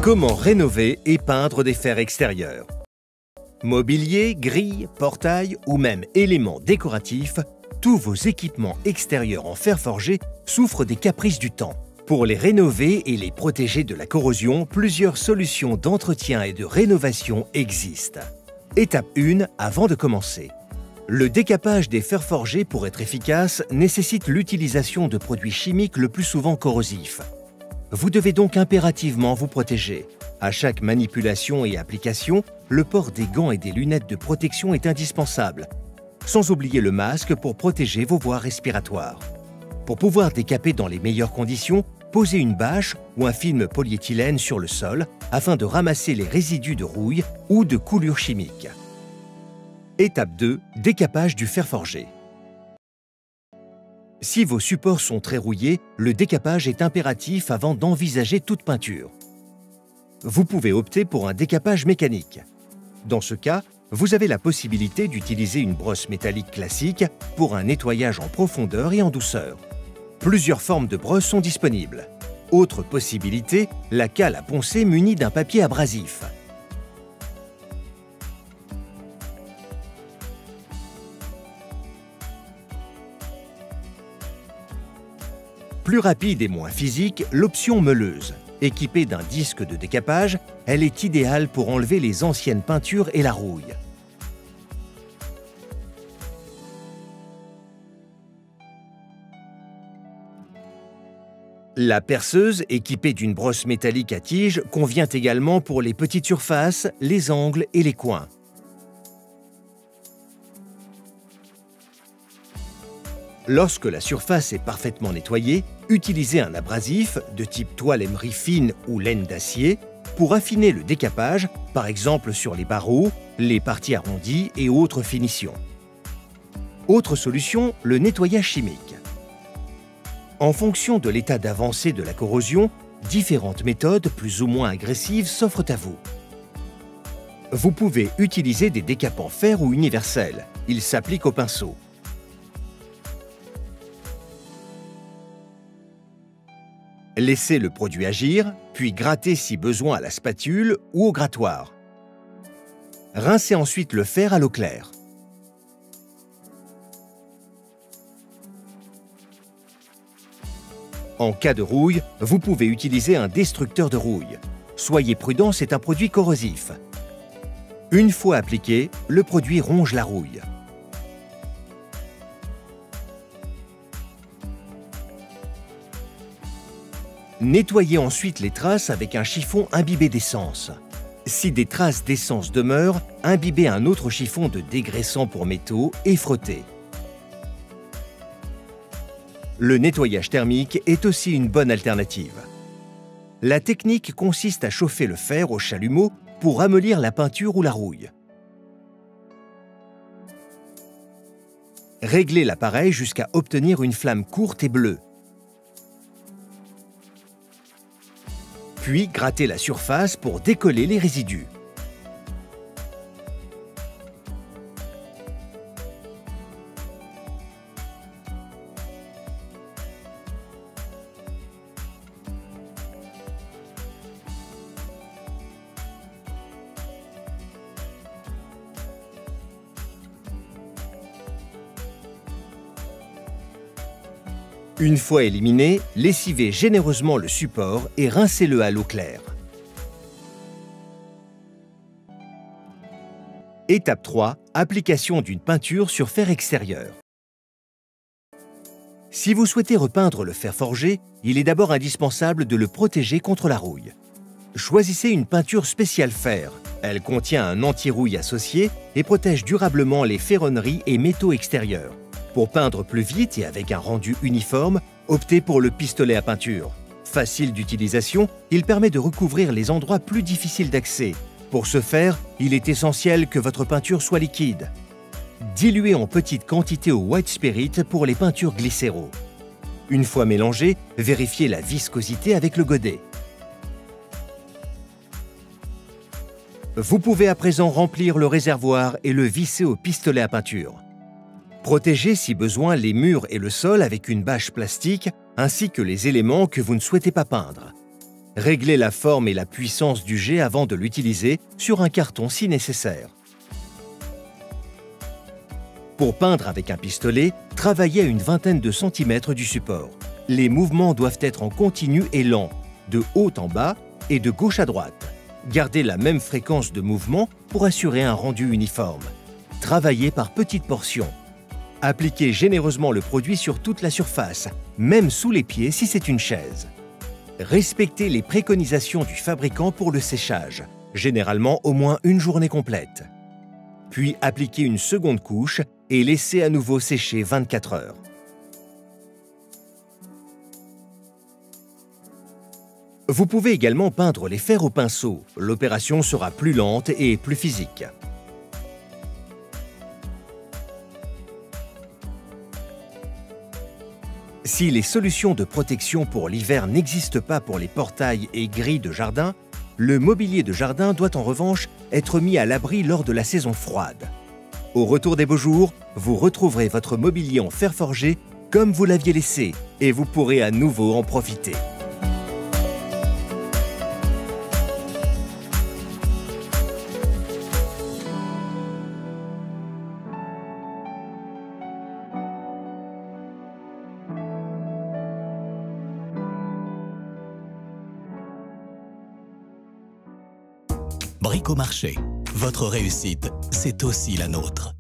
Comment rénover et peindre des fers extérieurs? Mobilier, grilles, portails ou même éléments décoratifs, tous vos équipements extérieurs en fer forgé souffrent des caprices du temps. Pour les rénover et les protéger de la corrosion, plusieurs solutions d'entretien et de rénovation existent. Étape 1 avant de commencer. Le décapage des fers forgés pour être efficace nécessite l'utilisation de produits chimiques le plus souvent corrosifs. Vous devez donc impérativement vous protéger. À chaque manipulation et application, le port des gants et des lunettes de protection est indispensable, sans oublier le masque pour protéger vos voies respiratoires. Pour pouvoir décaper dans les meilleures conditions, posez une bâche ou un film polyéthylène sur le sol afin de ramasser les résidus de rouille ou de coulure chimique. Étape 2. Décapage du fer forgé. Si vos supports sont très rouillés, le décapage est impératif avant d'envisager toute peinture. Vous pouvez opter pour un décapage mécanique. Dans ce cas, vous avez la possibilité d'utiliser une brosse métallique classique pour un nettoyage en profondeur et en douceur. Plusieurs formes de brosses sont disponibles. Autre possibilité, la cale à poncer munie d'un papier abrasif. Plus rapide et moins physique, l'option meuleuse. Équipée d'un disque de décapage, elle est idéale pour enlever les anciennes peintures et la rouille. La perceuse, équipée d'une brosse métallique à tige, convient également pour les petites surfaces, les angles et les coins. Lorsque la surface est parfaitement nettoyée, utilisez un abrasif de type toile émerie fine ou laine d'acier pour affiner le décapage, par exemple sur les barreaux, les parties arrondies et autres finitions. Autre solution, le nettoyage chimique. En fonction de l'état d'avancée de la corrosion, différentes méthodes plus ou moins agressives s'offrent à vous. Vous pouvez utiliser des décapants fer ou universels. Ils s'appliquent au pinceau. Laissez le produit agir, puis grattez si besoin à la spatule ou au grattoir. Rincez ensuite le fer à l'eau claire. En cas de rouille, vous pouvez utiliser un destructeur de rouille. Soyez prudent, c'est un produit corrosif. Une fois appliqué, le produit ronge la rouille. Nettoyez ensuite les traces avec un chiffon imbibé d'essence. Si des traces d'essence demeurent, imbibez un autre chiffon de dégraissant pour métaux et frottez. Le nettoyage thermique est aussi une bonne alternative. La technique consiste à chauffer le fer au chalumeau pour ramollir la peinture ou la rouille. Réglez l'appareil jusqu'à obtenir une flamme courte et bleue. Puis grattez la surface pour décoller les résidus. Une fois éliminé, lessivez généreusement le support et rincez-le à l'eau claire. Étape 3. Application d'une peinture sur fer extérieur. Si vous souhaitez repeindre le fer forgé, il est d'abord indispensable de le protéger contre la rouille. Choisissez une peinture spéciale fer. Elle contient un anti-rouille associé et protège durablement les ferronneries et métaux extérieurs. Pour peindre plus vite et avec un rendu uniforme, optez pour le pistolet à peinture. Facile d'utilisation, il permet de recouvrir les endroits plus difficiles d'accès. Pour ce faire, il est essentiel que votre peinture soit liquide. Diluez en petite quantité au white spirit pour les peintures glycéro. Une fois mélangé, vérifiez la viscosité avec le godet. Vous pouvez à présent remplir le réservoir et le visser au pistolet à peinture. Protégez si besoin les murs et le sol avec une bâche plastique ainsi que les éléments que vous ne souhaitez pas peindre. Réglez la forme et la puissance du jet avant de l'utiliser sur un carton si nécessaire. Pour peindre avec un pistolet, travaillez à une vingtaine de centimètres du support. Les mouvements doivent être en continu et lents, de haut en bas et de gauche à droite. Gardez la même fréquence de mouvement pour assurer un rendu uniforme. Travaillez par petites portions. Appliquez généreusement le produit sur toute la surface, même sous les pieds si c'est une chaise. Respectez les préconisations du fabricant pour le séchage, généralement au moins une journée complète. Puis appliquez une seconde couche et laissez à nouveau sécher 24 heures. Vous pouvez également peindre les fers au pinceau. L'opération sera plus lente et plus physique. Si les solutions de protection pour l'hiver n'existent pas pour les portails et grilles de jardin, le mobilier de jardin doit en revanche être mis à l'abri lors de la saison froide. Au retour des beaux jours, vous retrouverez votre mobilier en fer forgé comme vous l'aviez laissé et vous pourrez à nouveau en profiter. Bricomarché, votre réussite, c'est aussi la nôtre.